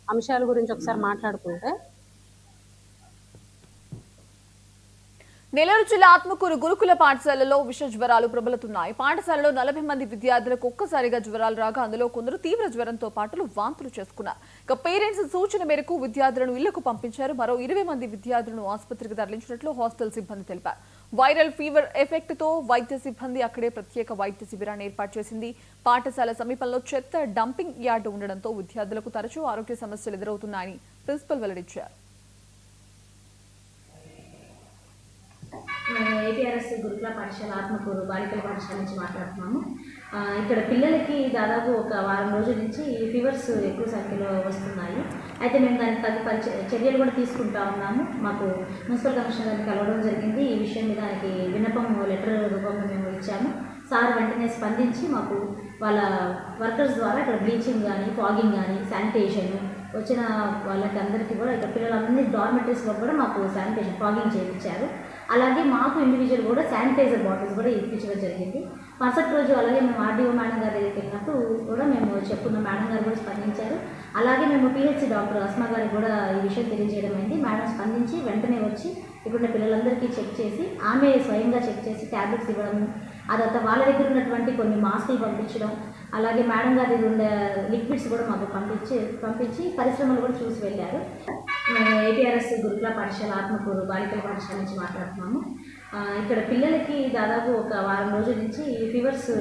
అంశాల గురించి ఒకసారి మాట్లాడుకుంటే, నెల్లూరు జిల్లా ఆత్మకూరు గురుకుల పాఠశాలలో విష జ్వరాలు ప్రబలుతున్నాయి. పాఠశాలలో 40 మంది విద్యార్థులకు ఒక్కసారిగా జ్వరాలు రాగా అందులో కొందరు తీవ్ర జ్వరంతో పాటు వాంతులు చేసుకున్నారు. ఇక పేరెంట్స్ సూచన మేరకు విద్యార్థులను ఇళ్లకు పంపించారు. మరో 20 మంది విద్యార్థులను ఆసుపత్రికి తరలించినట్లు హాస్టల్ సిబ్బంది తెలిపారు. వైరల్ ఫీవర్ ఎఫెక్ట్ తో వైద్య సిబ్బంది అక్కడే ప్రత్యేక వైద్య శిబిరాన్ని ఏర్పాటు చేసింది. పాఠశాల సమీపంలో చెత్త డంపింగ్ యార్డు ఉండడంతో విద్యార్థులకు తరచూ ఆరోగ్య సమస్యలు ఎదురవుతున్నాయని ప్రిన్సిపల్ వెల్లడించారు. ఏపీఆర్ఎస్ గురుకుల పాఠశాల ఆత్మకూరు బాలికల పాఠశాల నుంచి మాట్లాడుతున్నాము. ఇక్కడ పిల్లలకి దాదాపు ఒక వారం రోజుల నుంచి ఫీవర్స్ ఎక్కువ సంఖ్యలో వస్తున్నాయి. అయితే మేము దానికి తగ్గ చర్యలు కూడా తీసుకుంటా ఉన్నాము. మాకు మున్సిపల్ కమిషనర్ గారిని కలవడం జరిగింది. ఈ విషయం మీద ఆయనకి విన్నపం లెటర్ రూపంలో మేము ఇచ్చాము. సార్ వెంటనే స్పందించి మాకు వాళ్ళ వర్కర్స్ ద్వారా ఇక్కడ బ్లీచింగ్ కానీ, ఫాగింగ్ కానీ, శానిటేషన్ వచ్చిన వాళ్ళకి అందరికీ కూడా ఇక్కడ పిల్లలందరినీ డార్మెటరీస్లో కూడా మాకు శానిటేషన్ ఫాగింగ్ చేయించారు. అలాగే మాకు ఇండివిజువల్ కూడా శానిటైజర్ బాటిల్స్ కూడా ఇప్పించడం జరిగింది. మరుసటి రోజు అలాగే మేము ఆర్డీఓ మేడం గారి దగ్గరికి వెళ్ళినట్టు కూడా మేము చెప్పుకున్న మేడం గారు కూడా స్పందించారు. అలాగే మేము పిహెచ్సి డాక్టర్ అస్మా గారికి కూడా ఈ విషయం తెలియజేయడం అయింది. మేడం స్పందించి వెంటనే వచ్చి ఇప్పుడున్న పిల్లలందరికీ చెక్ చేసి ఆమె స్వయంగా చెక్ చేసి ట్యాబ్లెట్స్ ఇవ్వడం, ఆ తర్వాత వాళ్ళ దగ్గర ఉన్నటువంటి కొన్ని మాస్కులు పంపించడం, అలాగే మేడం గారి దగ్గర ఉండే లిక్విడ్స్ కూడా మాకు పంపించి పరిశ్రమలు కూడా చూసి వెళ్ళారు. ఏపీఆర్ఎస్ గురుకుల పాఠశాల ఆత్మకూరు బాలికల పాఠశాల నుంచి మాట్లాడుతున్నాము. ఇక్కడ పిల్లలకి దాదాపు ఒక వారం రోజుల నుంచి ఫీవర్స్